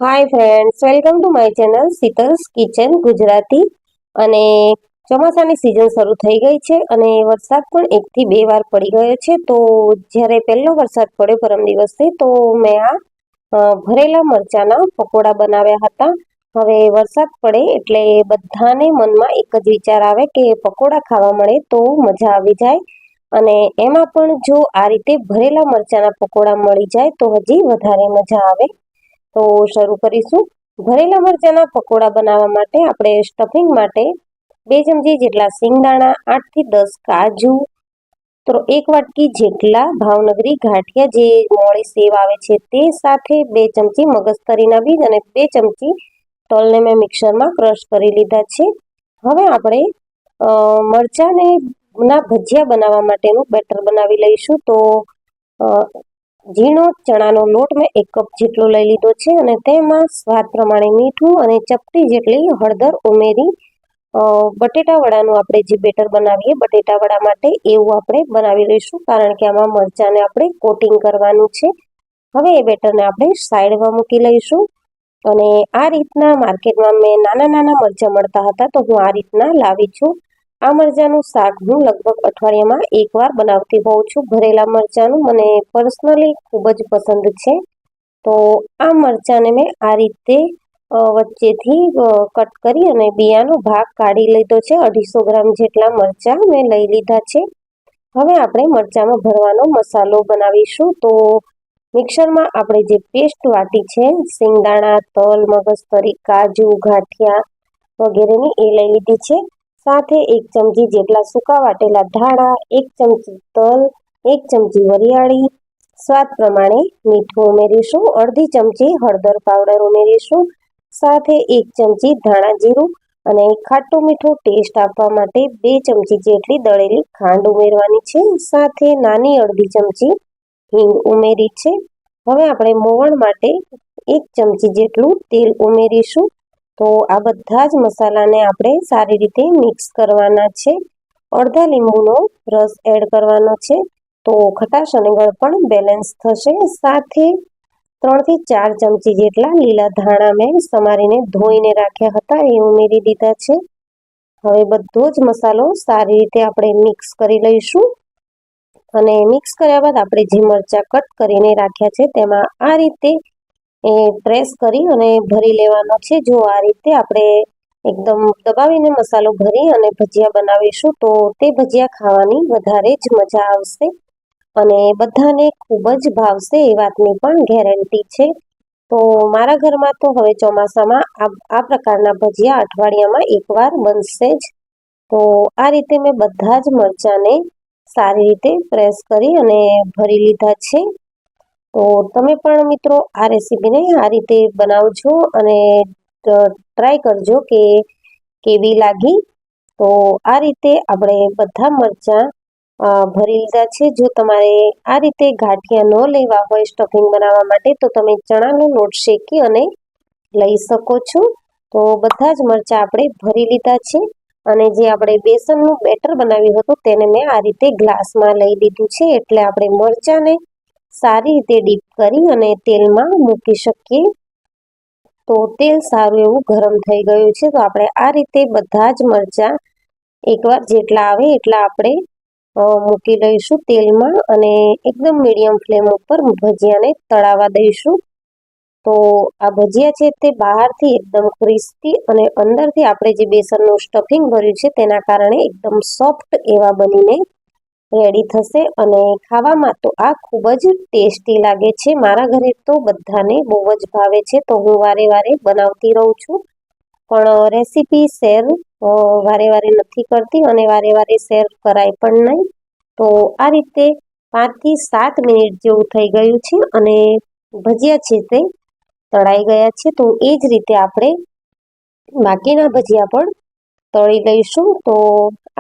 Hi friends, welcome to my channel Sheetal's kitchen Gujarati. અને ચોમાસાની season શરૂ થઈ ગઈ છે અને વરસાદ પણ એકથી બે વાર પડી ગયો છે. તો જ્યારે પહેલો વરસાદ પડ્યો પરમ દિવસે, તો મેં ભરેલા મરચાના પકોડા બનાવ્યા હતા. હવે વરસાદ પડે એટલે બધાને મનમાં એક જ વિચાર આવે કે પકોડા ખાવા મળે તો મજા આવી જાય. અને એમાં પણ જો આ રીતે ભરેલા મરચાના પકોડા મળી જાય તો હજી વધારે મજા આવે. તો શરૂ કરીશું. ભરેલા મરચાના પકોડા બનાવવા માટે આપણે સ્ટફિંગ માટે 2 ચમચી જેટલા સિંગદાણા, 8 થી 10 કાજુ, તો 1 વાટકી જેટલા ભાવનગરી ગાંઠિયા જે મોળી સેવ આવે છે તે, સાથે 2 ચમચી મગજતરીના બીજ અને 2 ચમચી તલને મેં મિક્સરમાં ક્રશ કરી લીધા છે. હવે આપણે મરચાને ના ભજીયા બનાવવા માટેનું બેટર બનાવી લઈશું. તો ઝીણો ચણાનો લોટ મેં 1 કપ જેટલો લઈ લીધો છે અને તેમાં સ્વાદ પ્રમાણે મીઠું અને ચપટી જેટલી હળદર ઉમેરી બટેટા વડાનું આપણે જે બેટર બનાવીએ બટેટા વડા માટે, એવું આપણે બનાવી લઈશું, કારણ કે આમાં મરચાંને આપણે કોટિંગ કરવાનું છે. હવે એ બેટરને આપણે સાઈડમાં મૂકી લઈશું. અને આ રીતના માર્કેટમાં મેં નાના નાના મરચાં મળતા હતા, તો હું આ રીતના લાવી છું. આ મરચાંનું શાક હું લગભગ અઠવાડિયામાં એકવાર બનાવતી હોઉં છું. ભરેલા મરચાંનું મને પર્સનલી ખૂબ જ પસંદ છે. તો આ મરચાંને મેં આ રીતે વચ્ચેથી કટ કરી અને બિયાનો ભાગ કાઢી લીધો છે. 250 ગ્રામ જેટલા મરચાં મેં લઈ લીધા છે. હવે આપણે મરચાંમાં ભરવાનો મસાલો બનાવીશું. તો મિક્સરમાં આપણે જે પેસ્ટ વાટી છે સિંગદાણા, તલ, મગજતરી, કાજુ, ગાંઠિયા વગેરેની, એ લઈ લીધી છે. સાથે 1 ચમચી જેટલા સૂકા વાટેલા ધાણા, 1 ચમચી તલ, 1 ચમચી વરિયાળી, સ્વાદ પ્રમાણે મીઠું ઉમેરીશું, અડધી ચમચી હળદર પાવડર ઉમેરીશું, સાથે 1 ચમચી ધાણા જીરું અને ખાટું મીઠું ટેસ્ટ આપવા માટે 2 ચમચી જેટલી દળેલી ખાંડ ઉમેરવાની છે. સાથે નાની અડધી ચમચી હિંગ ઉમેરી છે. હવે આપણે મોવણ માટે 1 ચમચી જેટલું તેલ ઉમેરીશું. તો આ બધા જ મસાલાને આપણે સારી રીતે મિક્સ કરવાના છે. અડધા લીંબુનો રસ એડ કરવાનો છે, તો ખટાશ અને ગળપણ બેલેન્સ થશે. સાથે 3 થી 4 ચમચી જેટલા લીલા ધાણા મેં સમારીને ધોઈને રાખ્યા હતા, એ ઉમેરી દીધા છે. હવે બધો જ મસાલો સારી રીતે આપણે મિક્સ કરી લઈશું. અને મિક્સ કર્યા બાદ આપણે જે મરચાં કટ કરીને રાખ્યા છે તેમાં આ રીતે પ્રેસ કરી અને ભરી લેવાનો છે. જો આ રીતે આપણે એકદમ દબાવીને મસાલો ભરી અને ભજીયા બનાવીશું તો તે ભજીયા ખાવાની વધારે જ મજા આવશે અને બધાને ખૂબ જ ભાવશે, એ વાતની પણ ગેરંટી છે. તો મારા ઘરમાં તો હવે ચોમાસામાં આ પ્રકારના ભજીયા અઠવાડિયામાં એકવાર બનશે જ. તો આ રીતે મેં બધા જ મરચાંને સારી રીતે પ્રેસ કરી અને ભરી લીધા છે. તો તમે પણ મિત્રો આ રેસીપીને આ રીતે બનાવજો અને ટ્રાય કરજો કે કેવી લાગી. તો આ રીતે આપણે બધા મરચાં ભરી લીધા છે. જો તમારે આ રીતે ગાંઠિયા ન લેવા હોય સ્ટફિંગ બનાવવા માટે, તો તમે ચણાનો લોટ શેકી અને લઈ શકો છો. તો બધા જ મરચાં આપણે ભરી લીધા છે. અને જે આપણે બેસનનું બેટર બનાવ્યું હતું તેને મેં આ રીતે ગ્લાસમાં લઈ લીધું છે, એટલે આપણે મરચાંને સારી રીતે ડીપ કરી અને તેલમાં મૂકી શકીએ. તો તેલ સારું એવું ગરમ થઈ ગયું છે. તો આપણે આ રીતે બધા જ મરચાં એકવાર જેટલા આવે એટલા આપણે મૂકી લઈશું તેલમાં અને એકદમ મીડિયમ ફ્લેમ ઉપર ભજીયાને તળાવવા દઈશું. તો આ ભજીયા છે તે બહારથી એકદમ ક્રિસ્પી અને અંદરથી આપણે જે બેસનનું સ્ટફિંગ ભર્યું છે તેના કારણે એકદમ સોફ્ટ એવા બનીને રેડી થશે. અને ખાવામાં તો આ ખૂબ જ ટેસ્ટી લાગે છે. મારા ઘરે તો બધાને બહુ જ ભાવે છે, તો હું વારે વારે બનાવતી રહું છું. પણ રેસીપી શેર વારે વારે નથી કરતી અને વારે વારે શેર કરાય પણ નહીં. તો આ રીતે 5 થી 7 મિનિટ જેવું થઈ ગયું છે અને ભજીયા છે તે તળાઈ ગયા છે. તો એ જ રીતે આપણે બાકીના ભજીયા પણ તળી લઈશું. તો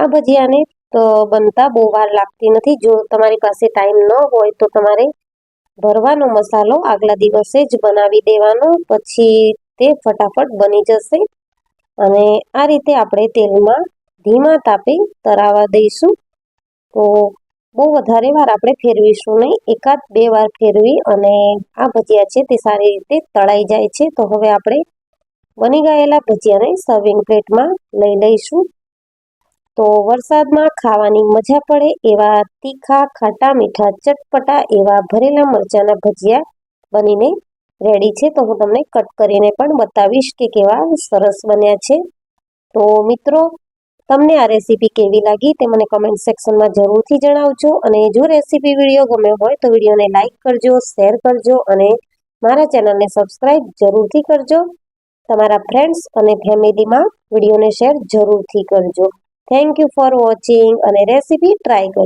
આ ભજીયાને તો બનતા બહુ વાર લાગતી નથી. જો તમારી પાસે ટાઈમ ન હોય તો તમારે ભરવાનો મસાલો આગલા દિવસે જ બનાવી દેવાનો, પછી તે ફટાફટ બની જશે. અને આ રીતે આપણે તેલમાં ધીમા તાપે તળાવવા દઈશું. તો બહુ વધારે વાર આપણે ફેરવીશું નહીં, એકાદ બે વાર ફેરવી અને આ ભજીયા છે તે સારી રીતે તળાઈ જાય છે. તો હવે આપણે બની ગયેલા ભજીયાને સર્વિંગ પ્લેટમાં લઈ લઈશું. તો વરસાદમાં ખાવાની મજા પડે એવા તીખા, ખાટા, મીઠા, ચટપટા એવા ભરેલા મરચાંના ભજીયા બનીને રેડી છે. તો હું તમને કટ કરીને પણ બતાવીશ કે કેવા સરસ બન્યા છે. તો મિત્રો, તમને આ રેસીપી કેવી લાગી તે મને કમેન્ટ સેક્શનમાં જરૂરથી જણાવજો. અને જો રેસીપી વિડીયો ગમ્યો હોય તો વિડીયોને લાઇક કરજો, શેર કરજો અને મારા ચેનલને સબસ્ક્રાઇબ જરૂરથી કરજો. તમારા ફ્રેન્ડ્સ અને ફેમિલીમાં વિડીયોને શેર જરૂરથી કરજો. થેન્ક યુ ફોર વોચિંગ અને રેસીપી ટ્રાય કરજો.